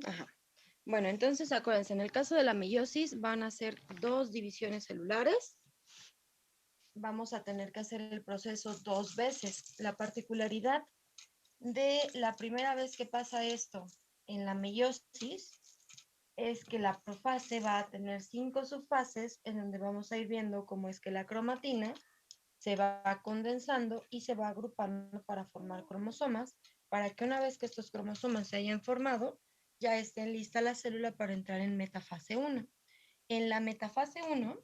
Ajá. Bueno, entonces acuérdense, en el caso de la meiosis van a ser dos divisiones celulares. Vamos a tener que hacer el proceso dos veces. La particularidad de la primera vez que pasa esto en la meiosis es que la profase va a tener 5 subfases en donde vamos a ir viendo cómo es que la cromatina se va condensando y se va agrupando para formar cromosomas, para que una vez que estos cromosomas se hayan formado, ya estén lista la célula para entrar en metafase 1. En la metafase 1,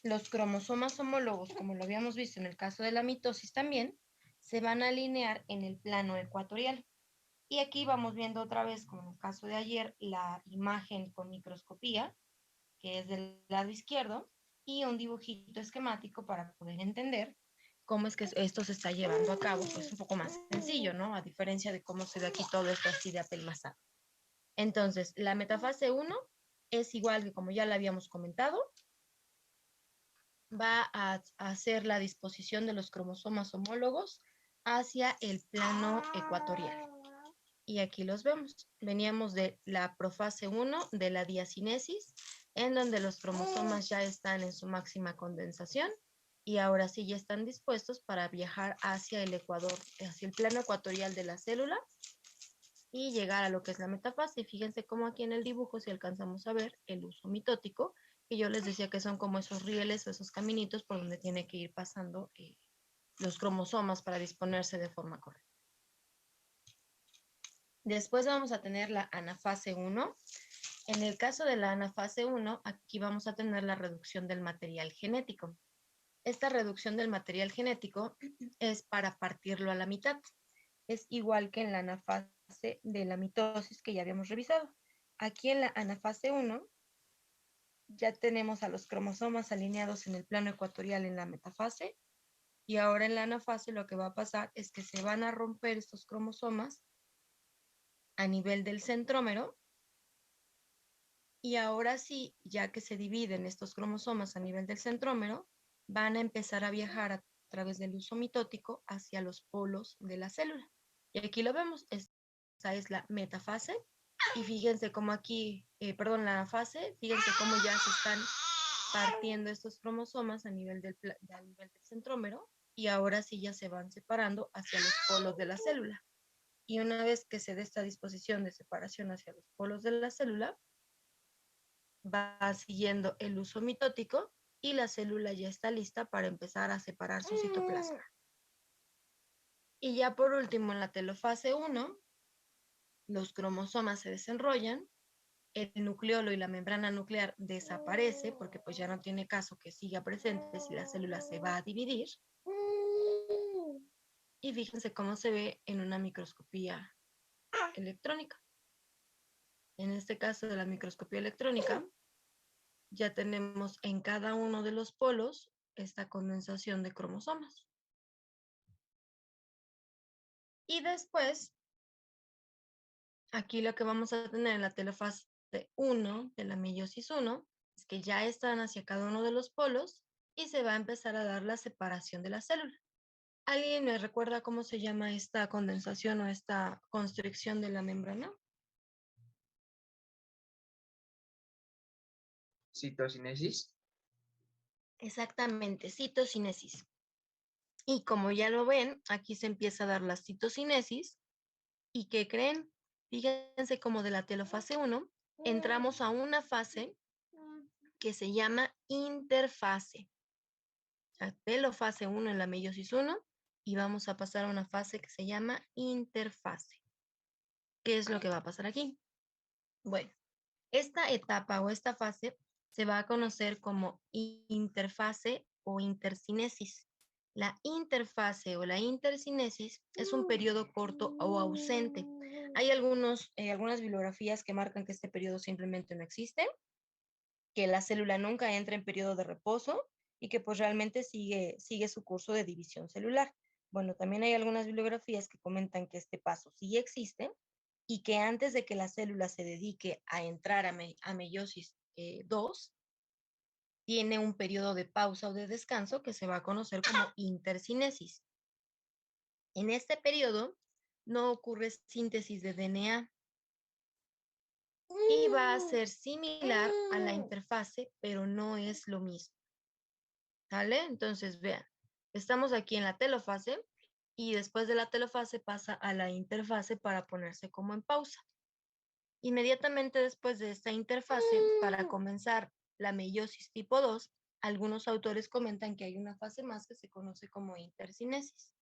los cromosomas homólogos, como lo habíamos visto en el caso de la mitosis también, se van a alinear en el plano ecuatorial. Y aquí vamos viendo otra vez, como en el caso de ayer, la imagen con microscopía, que es del lado izquierdo, y un dibujito esquemático para poder entender cómo es que esto se está llevando a cabo, pues un poco más sencillo, ¿no? A diferencia de cómo se ve aquí todo esto así de apelmazado. Entonces, la metafase 1 es igual que como ya la habíamos comentado, va a hacer la disposición de los cromosomas homólogos hacia el plano ecuatorial. Y aquí los vemos. Veníamos de la profase 1 de la diacinesis, en donde los cromosomas ya están en su máxima condensación y ahora sí ya están dispuestos para viajar hacia el ecuador, hacia el plano ecuatorial de la célula y llegar a lo que es la metafase. Y fíjense cómo aquí en el dibujo, si alcanzamos a ver el uso mitótico, que yo les decía que son como esos rieles o esos caminitos por donde tiene que ir pasando los cromosomas para disponerse de forma correcta. Después vamos a tener la anafase 1. En el caso de la anafase 1, aquí vamos a tener la reducción del material genético. Esta reducción del material genético es para partirlo a la mitad. Es igual que en la anafase de la mitosis que ya habíamos revisado. Aquí en la anafase 1 ya tenemos a los cromosomas alineados en el plano ecuatorial en la metafase y ahora en la anafase lo que va a pasar es que se van a romper estos cromosomas a nivel del centrómero y ahora sí, ya que se dividen estos cromosomas a nivel del centrómero, van a empezar a viajar a través del uso mitótico hacia los polos de la célula. Y aquí lo vemos, esa es la metafase. Y fíjense cómo aquí, la anafase, fíjense cómo ya se están partiendo estos cromosomas a nivel a nivel del centrómero y ahora sí ya se van separando hacia los polos de la célula. Y una vez que se dé esta disposición de separación hacia los polos de la célula, va siguiendo el uso mitótico y la célula ya está lista para empezar a separar su citoplasma. Y ya por último, en la telofase 1, los cromosomas se desenrollan, el nucleolo y la membrana nuclear desaparece porque pues ya no tiene caso que siga presente si la célula se va a dividir. Y fíjense cómo se ve en una microscopía electrónica. En este caso de la microscopía electrónica, ya tenemos en cada uno de los polos esta condensación de cromosomas. Y después, aquí lo que vamos a tener en la telofase 1 de la meiosis 1 es que ya están hacia cada uno de los polos y se va a empezar a dar la separación de la célula. ¿Alguien me recuerda cómo se llama esta condensación o esta constricción de la membrana? Citocinesis. Exactamente, citocinesis. Y como ya lo ven, aquí se empieza a dar la citocinesis. ¿Y qué creen? Fíjense como de la telofase 1 entramos a una fase que se llama interfase. La telofase 1 en la meiosis 1 y vamos a pasar a una fase que se llama interfase. ¿Qué es lo que va a pasar aquí? Bueno, esta etapa o esta fase se va a conocer como interfase o intercinesis. La interfase o la intercinesis es un periodo corto o ausente. Hay algunas bibliografías que marcan que este periodo simplemente no existe, que la célula nunca entra en periodo de reposo y que pues realmente sigue su curso de división celular. Bueno, también hay algunas bibliografías que comentan que este paso sí existe y que antes de que la célula se dedique a entrar a meiosis 2, tiene un periodo de pausa o de descanso que se va a conocer como intercinesis. En este periodo no ocurre síntesis de DNA y va a ser similar a la interfase, pero no es lo mismo. ¿Vale? Entonces, vean, estamos aquí en la telofase y después de la telofase pasa a la interfase para ponerse como en pausa. Inmediatamente después de esta interfase, para comenzar la meiosis tipo 2, algunos autores comentan que hay una fase más que se conoce como intercinesis.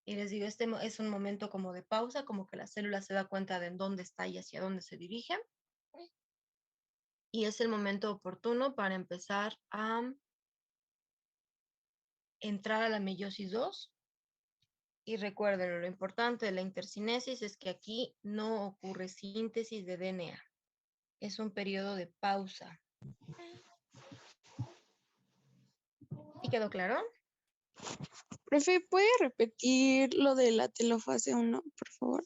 Y les digo, este es un momento como de pausa, como que la célula se da cuenta de en dónde está y hacia dónde se dirige. Y es el momento oportuno para empezar a entrar a la meiosis 2. Y recuerden, lo importante de la intercinesis es que aquí no ocurre síntesis de DNA. Es un periodo de pausa. ¿Sí quedó claro? Profe, ¿puede repetir lo de la telofase 1, por favor?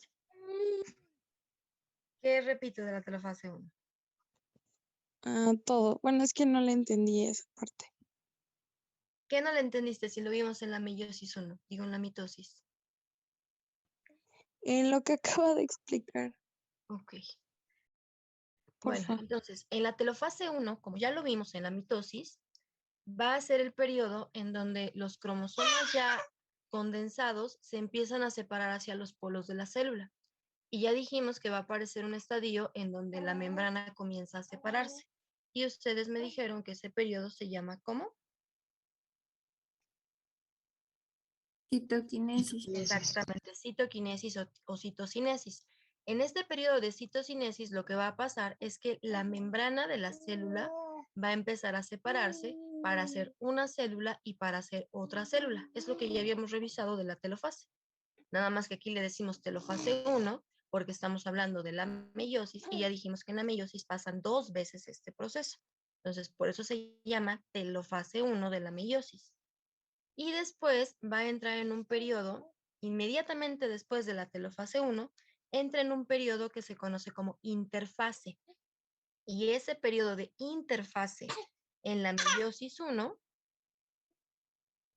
¿Qué repito de la telofase 1? Todo. Bueno, es que no le entendí esa parte. ¿Qué no le entendiste si lo vimos en la meiosis 1? Digo, en la mitosis. En lo que acaba de explicar, Ok. Bueno, porfa. entonces, en la telofase 1, como ya lo vimos en la mitosis, va a ser el periodo en donde los cromosomas ya condensados se empiezan a separar hacia los polos de la célula. Y ya dijimos que va a aparecer un estadio en donde la membrana comienza a separarse. Y ustedes me dijeron que ese periodo se llama ¿cómo? Citoquinesis. Exactamente, citoquinesis o citocinesis. En este periodo de citocinesis lo que va a pasar es que la membrana de la célula va a empezar a separarse para hacer una célula y para hacer otra célula. Es lo que ya habíamos revisado de la telofase. Nada más que aquí le decimos telofase 1 porque estamos hablando de la meiosis y ya dijimos que en la meiosis pasan 2 veces este proceso. Entonces, por eso se llama telofase 1 de la meiosis. Y después va a entrar en un periodo, inmediatamente después de la telofase 1, entra en un periodo que se conoce como interfase. Y ese periodo de interfase en la meiosis 1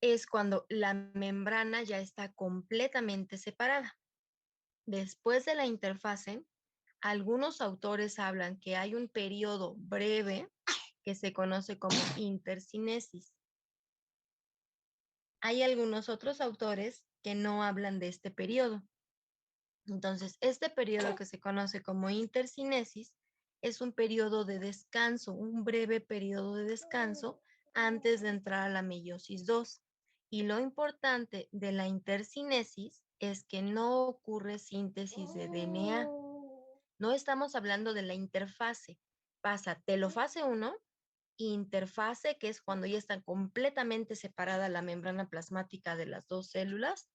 es cuando la membrana ya está completamente separada. Después de la interfase, algunos autores hablan que hay un periodo breve que se conoce como intercinesis. Hay algunos otros autores que no hablan de este periodo. Entonces, este periodo que se conoce como intercinesis es un periodo de descanso, un breve periodo de descanso antes de entrar a la meiosis 2. Y lo importante de la intercinesis es que no ocurre síntesis de DNA. No estamos hablando de la interfase. Pasa telofase 1, interfase, que es cuando ya está completamente separada la membrana plasmática de las dos células,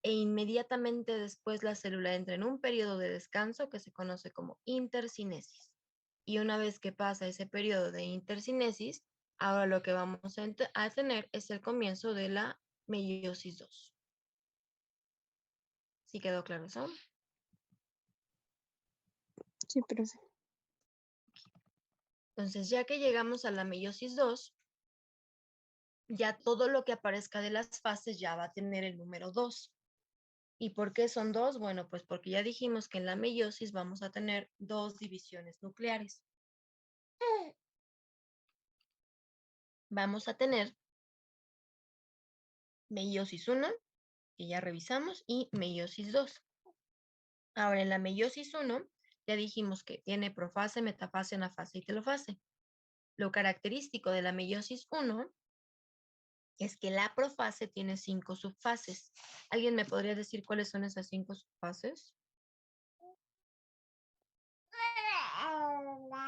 e inmediatamente después la célula entra en un periodo de descanso que se conoce como intercinesis. Y una vez que pasa ese periodo de intercinesis, ahora lo que vamos a tener es el comienzo de la meiosis 2. ¿Sí quedó claro eso? Sí, profe. Entonces, ya que llegamos a la meiosis 2, ya todo lo que aparezca de las fases ya va a tener el número 2. ¿Y por qué son 2? Bueno, pues porque ya dijimos que en la meiosis vamos a tener 2 divisiones nucleares. Vamos a tener meiosis 1, que ya revisamos, y meiosis 2. Ahora, en la meiosis 1, ya dijimos que tiene profase, metafase, anafase y telofase. Lo característico de la meiosis 1 es que la profase tiene 5 subfases. ¿Alguien me podría decir cuáles son esas 5 subfases?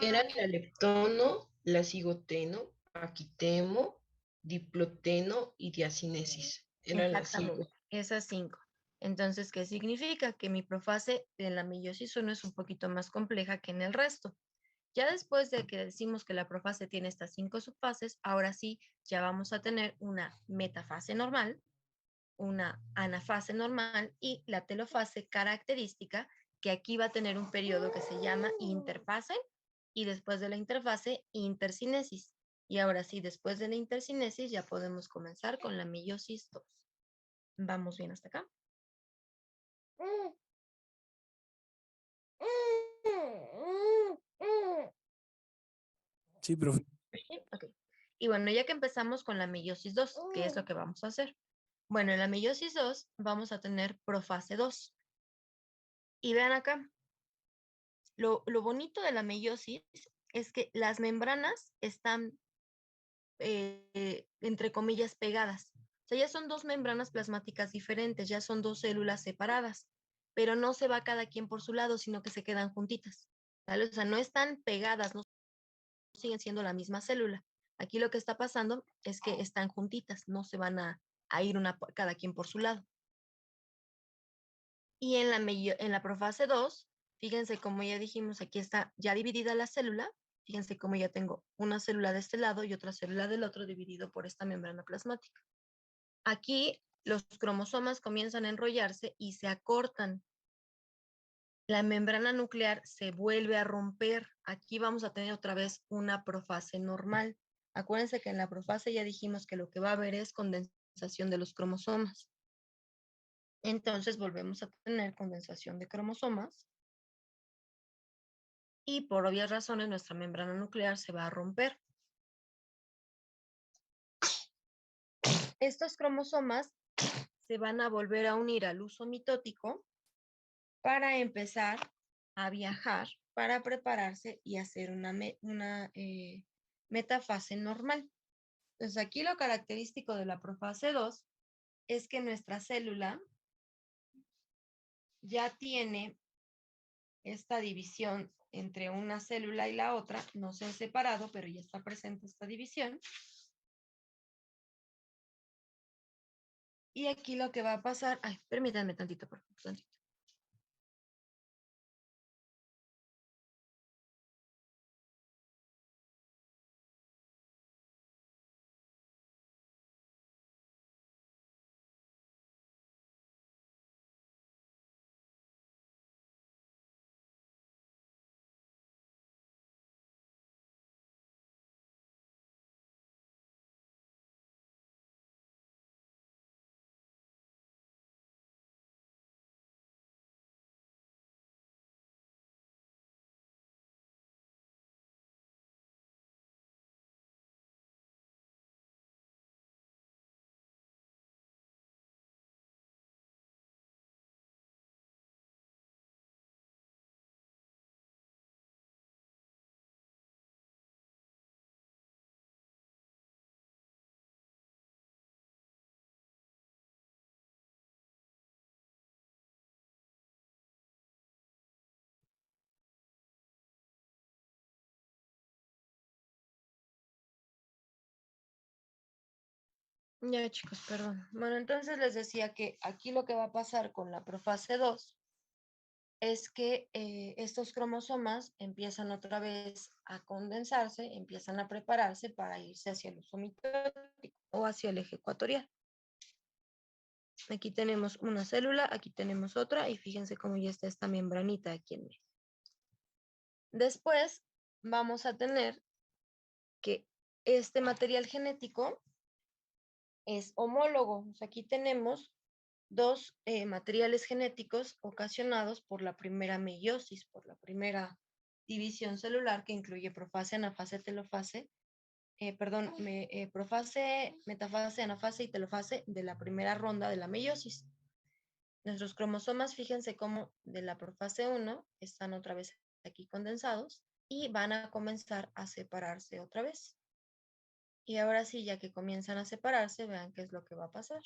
Era la leptono, la cigoteno, paquitemo, diploteno y diacinesis. Eran las Exactamente, 5. esas 5. Entonces, ¿qué significa? Que mi profase en la meiosis 1 es un poquito más compleja que en el resto. Ya después de que decimos que la profase tiene estas 5 subfases, ahora sí, ya vamos a tener una metafase normal, una anafase normal y la telofase característica, que aquí va a tener un periodo que se llama interfase y después de la interfase, intercinesis. Y ahora sí, después de la intercinesis ya podemos comenzar con la meiosis 2. ¿Vamos bien hasta acá? Sí, profe. ¿Sí? Ok. Y bueno, ya que empezamos con la meiosis 2, ¿qué es lo que vamos a hacer? Bueno, en la meiosis 2 vamos a tener profase 2. Y vean acá, lo bonito de la meiosis es que las membranas están, entre comillas, pegadas. O sea, ya son dos membranas plasmáticas diferentes, ya son dos células separadas, pero no se va cada quien por su lado, sino que se quedan juntitas. ¿Vale? O sea, no están pegadas, no siguen siendo la misma célula. Aquí lo que está pasando es que están juntitas, no se van a ir cada quien por su lado. Y en la profase 2, fíjense como ya dijimos, aquí está ya dividida la célula. Fíjense cómo ya tengo una célula de este lado y otra célula del otro dividido por esta membrana plasmática. Aquí los cromosomas comienzan a enrollarse y se acortan. La membrana nuclear se vuelve a romper. Aquí vamos a tener otra vez una profase normal. Acuérdense que en la profase ya dijimos que lo que va a haber es condensación de los cromosomas. Entonces volvemos a tener condensación de cromosomas y por obvias razones nuestra membrana nuclear se va a romper. Estos cromosomas se van a volver a unir al uso mitótico para empezar a viajar, para prepararse y hacer una metafase normal. Entonces aquí lo característico de la profase 2 es que nuestra célula ya tiene esta división entre una célula y la otra, no se han separado, pero ya está presente esta división. Y aquí lo que va a pasar, ay, permítanme tantito, por favor, tantito. Ya, chicos, perdón. Bueno, entonces les decía que aquí lo que va a pasar con la profase 2 es que estos cromosomas empiezan otra vez a condensarse, empiezan a prepararse para irse hacia el uso mitótico o hacia el eje ecuatorial. Aquí tenemos una célula, aquí tenemos otra y fíjense cómo ya está esta membranita aquí en medio. Después vamos a tener que este material genético es homólogo. O sea, aquí tenemos dos materiales genéticos ocasionados por la primera meiosis, por la primera división celular que incluye profase, anafase, telofase, profase, metafase, anafase y telofase de la primera ronda de la meiosis. Nuestros cromosomas, fíjense cómo de la profase 1 están otra vez aquí condensados y van a comenzar a separarse otra vez. Y ahora sí, ya que comienzan a separarse, vean qué es lo que va a pasar.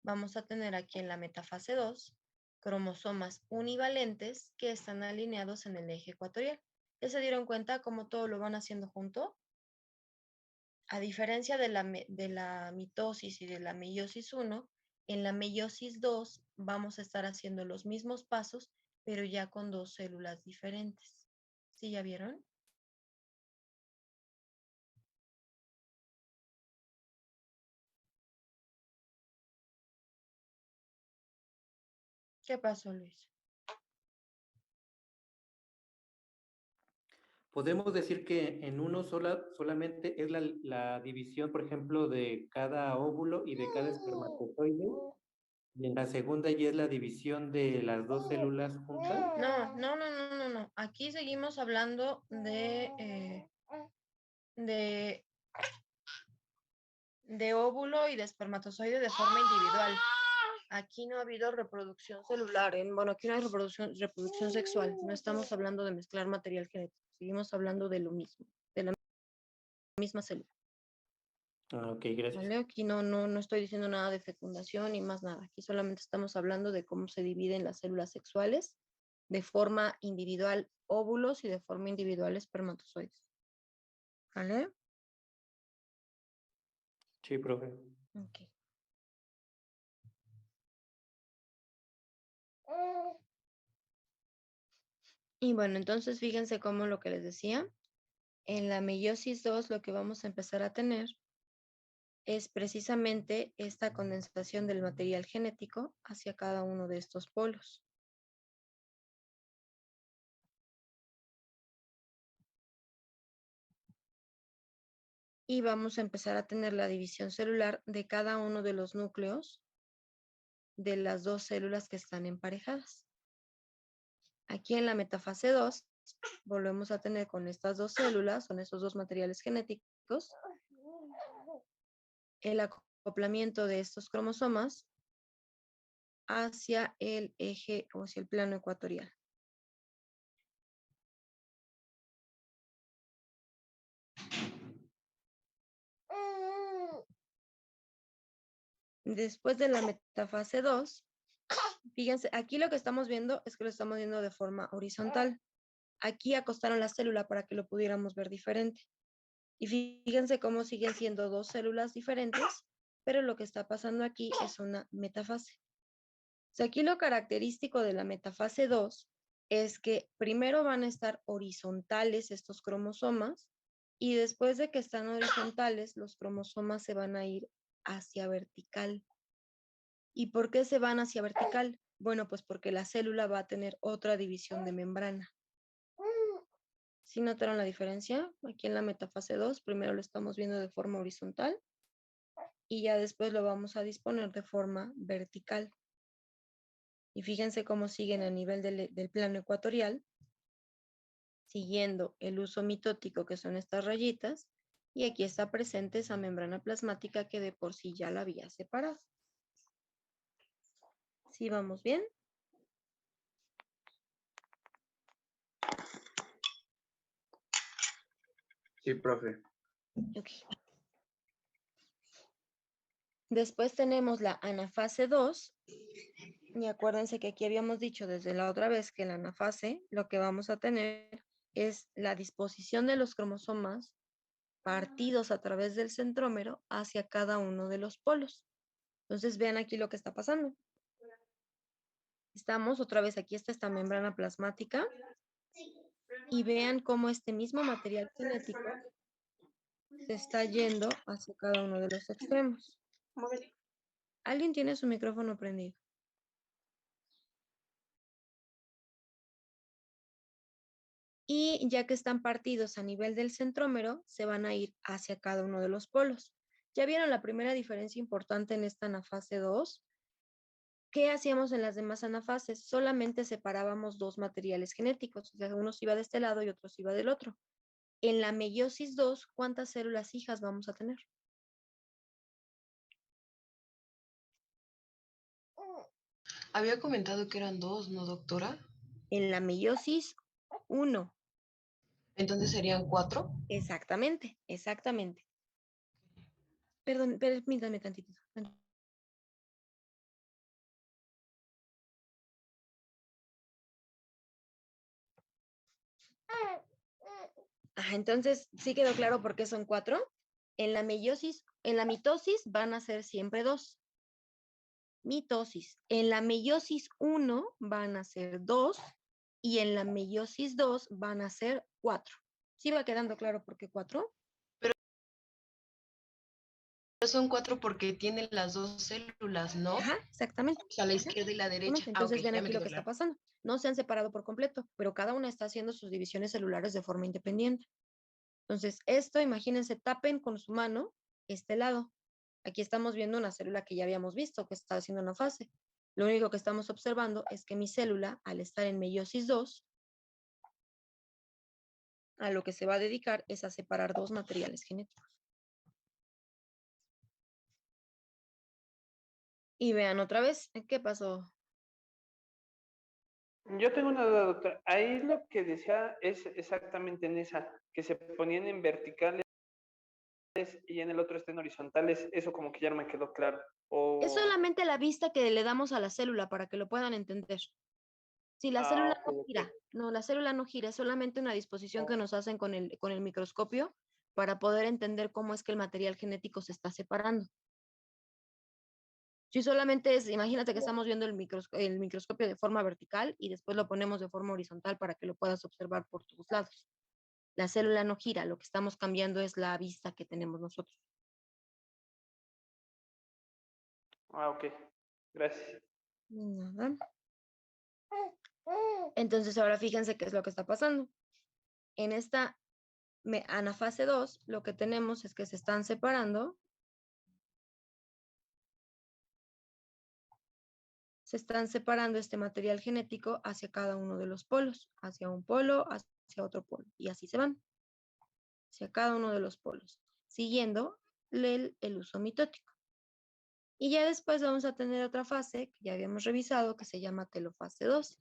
Vamos a tener aquí en la metafase 2 cromosomas univalentes que están alineados en el eje ecuatorial. ¿Ya se dieron cuenta cómo todo lo van haciendo junto? A diferencia de la mitosis y de la meiosis 1, en la meiosis 2 vamos a estar haciendo los mismos pasos, pero ya con dos células diferentes. ¿Sí ya vieron? ¿Qué pasó, Luis? Podemos decir que en uno solamente es la división, por ejemplo, de cada óvulo y de cada espermatozoide, y en la segunda ya es la división de las dos células juntas. No. Aquí seguimos hablando de de óvulo y de espermatozoide de forma individual. Aquí no ha habido reproducción celular, bueno, aquí no hay reproducción sexual, no estamos hablando de mezclar material genético, seguimos hablando de lo mismo, de la misma célula. Ok, gracias. ¿Vale? Aquí no estoy diciendo nada de fecundación ni más nada, aquí solamente estamos hablando de cómo se dividen las células sexuales de forma individual óvulos y de forma individual espermatozoides. ¿Vale? Sí, profe. Ok. Y bueno, entonces fíjense cómo lo que les decía, en la meiosis 2 lo que vamos a empezar a tener es precisamente esta condensación del material genético hacia cada uno de estos polos. Y vamos a empezar a tener la división celular de cada uno de los núcleos de las dos células que están emparejadas. Aquí en la metafase 2 volvemos a tener con estas dos células, son esos dos materiales genéticos, el acoplamiento de estos cromosomas hacia el eje o hacia el plano ecuatorial. Después de la metafase 2, fíjense, aquí lo que estamos viendo es que lo estamos viendo de forma horizontal. Aquí acostaron la célula para que lo pudiéramos ver diferente. Y fíjense cómo siguen siendo dos células diferentes, pero lo que está pasando aquí es una metafase. O sea, aquí lo característico de la metafase 2 es que primero van a estar horizontales estos cromosomas y después de que están horizontales, los cromosomas se van a ir hacia vertical. ¿Y por qué se van hacia vertical? Bueno, pues porque la célula va a tener otra división de membrana. ¿Sí notaron la diferencia? Aquí en la metafase 2, primero lo estamos viendo de forma horizontal y ya después lo vamos a disponer de forma vertical. Y fíjense cómo siguen a nivel del plano ecuatorial, siguiendo el uso mitótico que son estas rayitas, y aquí está presente esa membrana plasmática que de por sí ya la había separado. ¿Sí vamos bien? Sí, profe. Ok. Después tenemos la anafase 2, y acuérdense que aquí habíamos dicho desde la otra vez que en la anafase lo que vamos a tener es la disposición de los cromosomas partidos a través del centrómero hacia cada uno de los polos. Entonces vean aquí lo que está pasando. Estamos otra vez, aquí está esta membrana plasmática y vean cómo este mismo material genético se está yendo hacia cada uno de los extremos. ¿Alguien tiene su micrófono prendido? Y ya que están partidos a nivel del centrómero, se van a ir hacia cada uno de los polos. ¿Ya vieron la primera diferencia importante en esta anafase 2? ¿Qué hacíamos en las demás anafases? Solamente separábamos dos materiales genéticos, o sea, uno se iba de este lado y otro se iba del otro. En la meiosis 2, ¿cuántas células hijas vamos a tener? Había comentado que eran dos, ¿no, doctora? En la meiosis 1. Entonces serían 4. Exactamente, exactamente. Perdón, permítanme tantito. Ajá, entonces, ¿sí quedó claro por qué son 4? En la meiosis, en la mitosis van a ser siempre 2. Mitosis. En la meiosis 1 van a ser 2 y en la meiosis 2 van a ser 4. ¿Sí va quedando claro por qué 4? Pero son 4 porque tienen las dos células, ¿no? Ajá, exactamente. O sea, la izquierda y la derecha. Entonces Ok, ven ya aquí me lo quedó que está claro. pasando. No se han separado por completo, pero cada una está haciendo sus divisiones celulares de forma independiente. Entonces, esto, imagínense, tapen con su mano este lado. Aquí estamos viendo una célula que ya habíamos visto que está haciendo una fase. Lo único que estamos observando es que mi célula, al estar en meiosis 2, a lo que se va a dedicar es a separar dos materiales genéticos. Y vean otra vez, ¿qué pasó? Yo tengo una duda, doctora. Ahí lo que decía es exactamente en esa, que se ponían en verticales y en el otro estén horizontales. Eso como que ya no me quedó claro. Es solamente la vista que le damos a la célula para que lo puedan entender. Si la célula ok, no gira, no, la célula no gira, es solamente una disposición que nos hacen con el microscopio para poder entender cómo es que el material genético se está separando. Si solamente es, imagínate que estamos viendo el microscopio de forma vertical y después lo ponemos de forma horizontal para que lo puedas observar por todos lados. La célula no gira, lo que estamos cambiando es la vista que tenemos nosotros. Ok. Gracias. Nada. Entonces ahora fíjense qué es lo que está pasando. En esta anafase 2, lo que tenemos es que se están separando. Se están separando este material genético hacia cada uno de los polos, hacia un polo, hacia otro polo, y así se van, hacia cada uno de los polos, siguiendo el uso mitótico. Y ya después vamos a tener otra fase que ya habíamos revisado, que se llama telofase 2.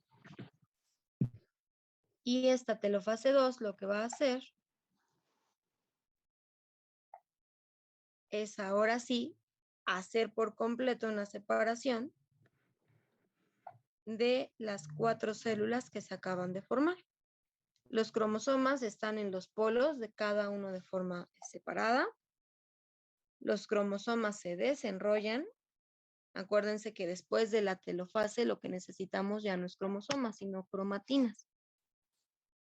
Y esta telofase 2 lo que va a hacer es ahora sí hacer por completo una separación de las 4 células que se acaban de formar. Los cromosomas están en los polos de cada uno de forma separada. Los cromosomas se desenrollan. Acuérdense que después de la telofase lo que necesitamos ya no es cromosomas, sino cromatinas.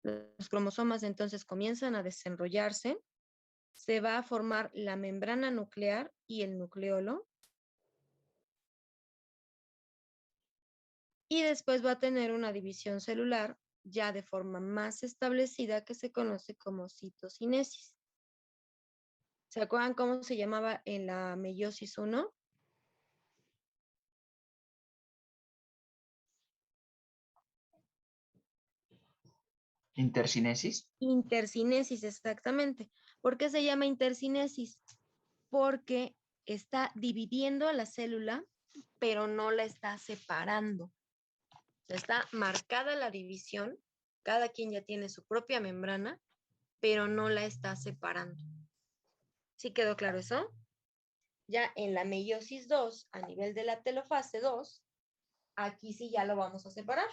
Los cromosomas entonces comienzan a desenrollarse. Se va a formar la membrana nuclear y el nucleolo. Y después va a tener una división celular ya de forma más establecida que se conoce como citocinesis. ¿Se acuerdan cómo se llamaba en la meiosis 1? Intercinesis. Intercinesis, exactamente. ¿Por qué se llama intercinesis? Porque está dividiendo a la célula, pero no la está separando. Está marcada la división, cada quien ya tiene su propia membrana, pero no la está separando. ¿Sí quedó claro eso? Ya en la meiosis 2, a nivel de la telofase 2, aquí sí ya lo vamos a separar.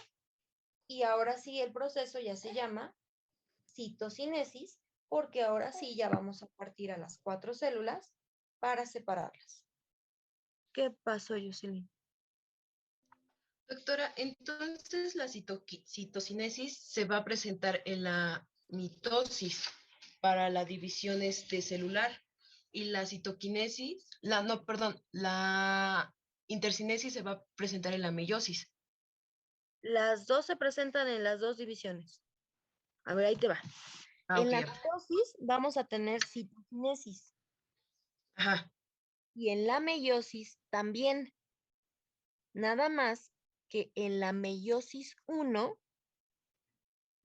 Y ahora sí el proceso ya se llama citocinesis, porque ahora sí ya vamos a partir a las 4 células para separarlas. ¿Qué pasó, Jocelyn? Doctora, entonces la citocinesis se va a presentar en la mitosis para la división celular y la citoquinesis, la intercinesis se va a presentar en la meiosis. Las dos se presentan en las dos divisiones. A ver, ahí te va. En la mitosis vamos a tener citocinesis. Ajá. Y en la meiosis también. Nada más que en la meiosis 1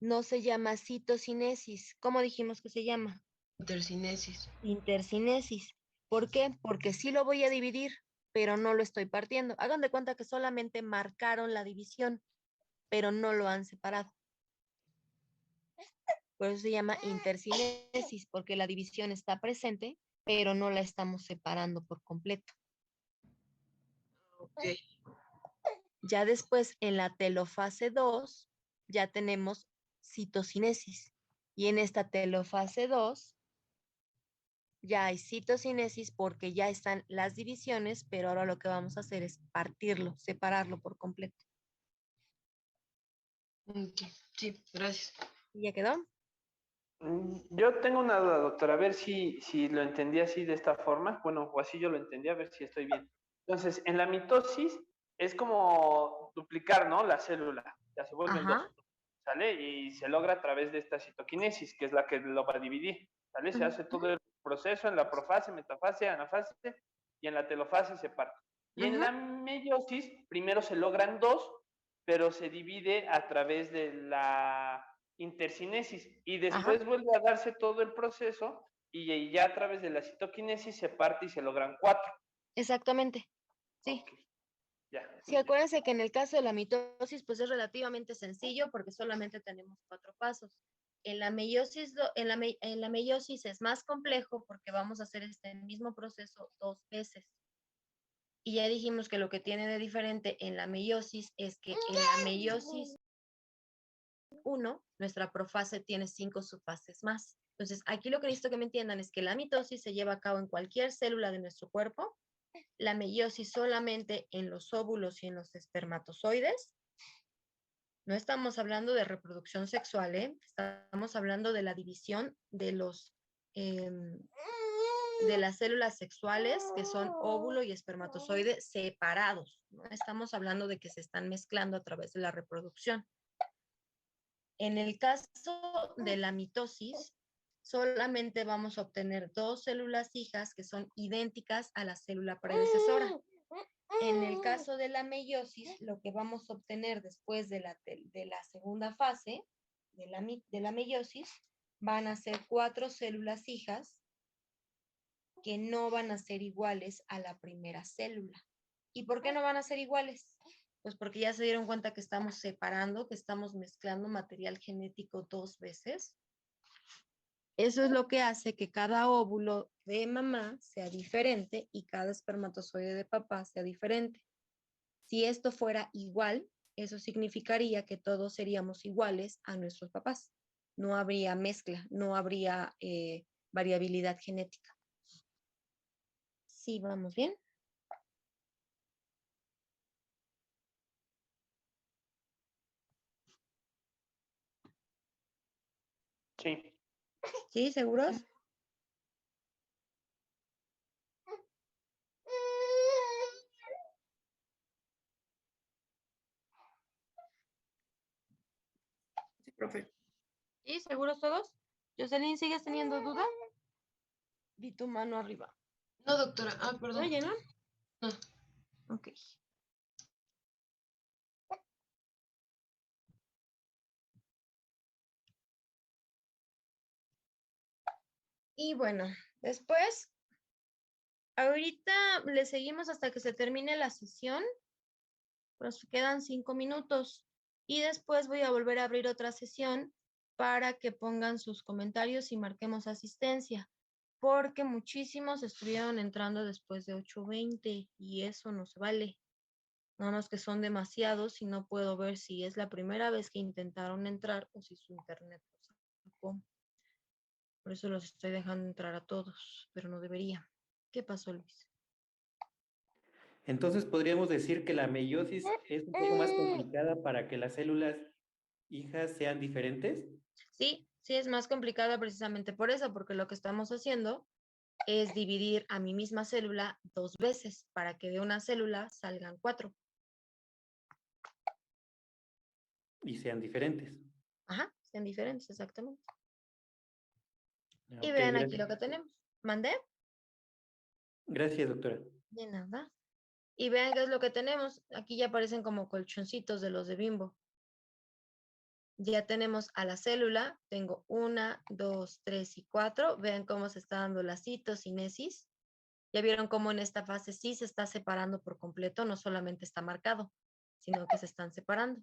no se llama citocinesis. ¿Cómo dijimos que se llama? Intercinesis. Intercinesis. ¿Por qué? Porque sí lo voy a dividir, pero no lo estoy partiendo. Hagan de cuenta que solamente marcaron la división, pero no lo han separado. Por eso se llama intercinesis, porque la división está presente, pero no la estamos separando por completo. Ok. Ya después, en la telofase 2, ya tenemos citocinesis. Y en esta telofase 2, ya hay citocinesis porque ya están las divisiones, pero ahora lo que vamos a hacer es partirlo, separarlo por completo. Ok. Sí, gracias. ¿Y ya quedó? Yo tengo una duda, doctora, a ver si lo entendí así de esta forma, bueno, o así yo lo entendí, a ver si estoy bien. Entonces, en la mitosis es como duplicar, ¿no? La célula, ya se vuelven Ajá. dos, ¿sale? Y se logra a través de esta citoquinesis, que es la que lo va a dividir, ¿sale? Se hace todo el proceso en la profase, metafase, anafase, y en la telofase se parte. Y en la meiosis, primero se logran dos, pero se divide a través de la intercinesis y después vuelve a darse todo el proceso y ya a través de la citoquinesis se parte y se logran 4. Exactamente, sí. Ok, ya. Sí, acuérdense que en el caso de la mitosis, pues es relativamente sencillo porque solamente tenemos 4 pasos. En la meiosis, en la meiosis es más complejo porque vamos a hacer este mismo proceso 2 veces. Y ya dijimos que lo que tiene de diferente en la meiosis es que en la meiosis 1, nuestra profase tiene 5 subfases más. Entonces, aquí lo que necesito que me entiendan es que la mitosis se lleva a cabo en cualquier célula de nuestro cuerpo, la meiosis solamente en los óvulos y en los espermatozoides. No estamos hablando de reproducción sexual, estamos hablando de la división de de las células sexuales que son óvulo y espermatozoide separados. ¿No? Estamos hablando de que se están mezclando a través de la reproducción. En el caso de la mitosis, solamente vamos a obtener 2 células hijas que son idénticas a la célula predecesora. En el caso de la meiosis, lo que vamos a obtener después de la segunda fase de la meiosis van a ser 4 células hijas que no van a ser iguales a la primera célula. ¿Y por qué no van a ser iguales? Pues porque ya se dieron cuenta que estamos separando, que estamos mezclando material genético 2 veces. Eso es lo que hace que cada óvulo de mamá sea diferente y cada espermatozoide de papá sea diferente. Si esto fuera igual, eso significaría que todos seríamos iguales a nuestros papás. No habría mezcla, no habría variabilidad genética. Sí, vamos bien. Sí. ¿Sí? ¿Seguros? Sí, profe. ¿Sí? ¿Seguros todos? Jocelyn, ¿sigues teniendo duda? Di tu mano arriba. No, doctora. Ah, perdón. ¿No, Llena? No. Ok. Y bueno, después, ahorita le seguimos hasta que se termine la sesión. Nos quedan 5 minutos. Y después voy a volver a abrir otra sesión para que pongan sus comentarios y marquemos asistencia. Porque muchísimos estuvieron entrando después de 8:20 y eso no se vale. Nada más que son demasiados y no puedo ver si es la primera vez que intentaron entrar o si su internet los sacó. Por eso los estoy dejando entrar a todos, pero no debería. ¿Qué pasó, Luis? Entonces podríamos decir que la meiosis es un poco más complicada para que las células hijas sean diferentes. Sí, sí es más complicada precisamente por eso, porque lo que estamos haciendo es dividir a mi misma célula 2 veces para que de una célula salgan 4. Y sean diferentes. Ajá, sean diferentes, exactamente. Y Ok, vean aquí gracias. lo que tenemos. ¿Mandé? Gracias, doctora. De nada. Y vean qué es lo que tenemos. Aquí ya aparecen como colchoncitos de los de Bimbo. Ya tenemos a la célula. Tengo 1, 2, 3 y 4. Vean cómo se está dando la citocinesis. Ya vieron cómo en esta fase sí se está separando por completo, no solamente está marcado, sino que se están separando.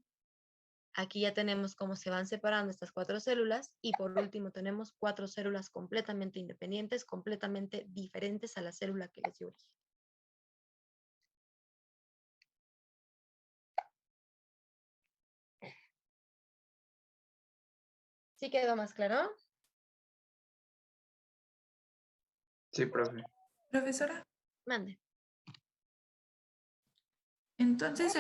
Aquí ya tenemos cómo se van separando estas 4 células y por último tenemos 4 células completamente independientes, completamente diferentes a la célula que les dio origen. ¿Sí quedó más claro? Sí, profe. Profesora, Mande. entonces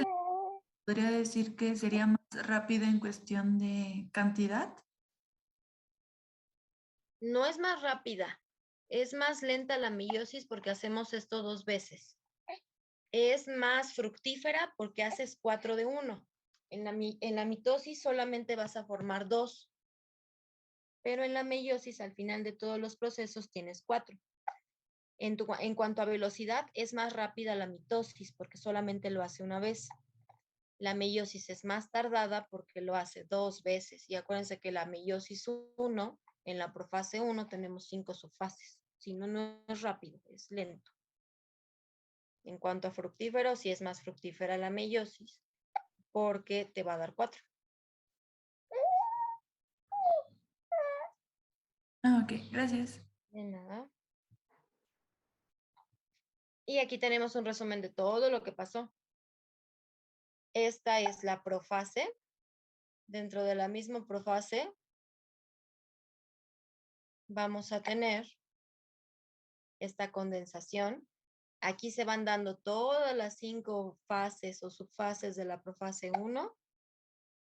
podría decir que sería más rápido en cuestión de cantidad. No es más rápida, es más lenta la meiosis porque hacemos esto 2 veces. Es más fructífera porque haces 4 de 1. En la mitosis solamente vas a formar 2, pero en la meiosis al final de todos los procesos tienes 4. En cuanto a velocidad, es más rápida la mitosis porque solamente lo hace una vez. La meiosis es más tardada porque lo hace 2 veces. Y acuérdense que la meiosis 1, en la profase 1 tenemos 5 subfases. Si no, no es rápido, es lento. En cuanto a fructífero, sí es más fructífera la meiosis porque te va a dar 4. Ah, ok, gracias. De nada. Y aquí tenemos un resumen de todo lo que pasó. Esta es la profase. Dentro de la misma profase vamos a tener esta condensación. Aquí se van dando todas las 5 fases o subfases de la profase 1.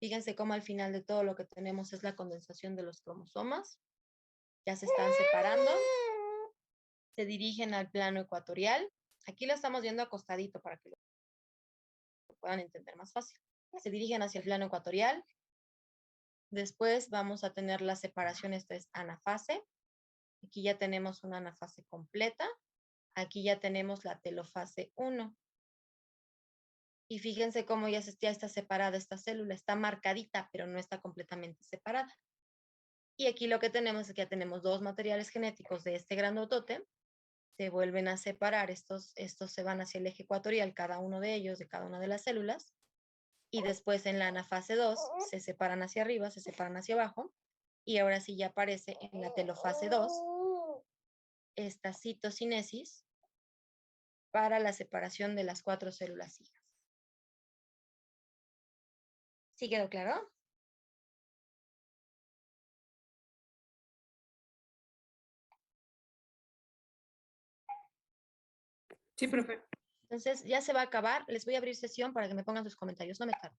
Fíjense cómo al final de todo lo que tenemos es la condensación de los cromosomas. Ya se están separando. Se dirigen al plano ecuatorial. Aquí lo estamos viendo acostadito para que lo puedan entender más fácil. Se dirigen hacia el plano ecuatorial. Después vamos a tener la separación, esta es anafase. Aquí ya tenemos una anafase completa. Aquí ya tenemos la telofase 1. Y fíjense cómo ya está separada esta célula. Está marcadita, pero no está completamente separada. Y aquí lo que tenemos es que ya tenemos 2 materiales genéticos de este grandotote. Se vuelven a separar. Estos se van hacia el eje ecuatorial, cada uno de ellos, de cada una de las células. Y después en la anafase 2 se separan hacia arriba, se separan hacia abajo. Y ahora sí ya aparece en la telofase 2 esta citocinesis para la separación de las 4 células hijas. ¿Sí quedó claro? Sí, profe. Entonces ya se va a acabar. Les voy a abrir sesión para que me pongan sus comentarios. No me tardo.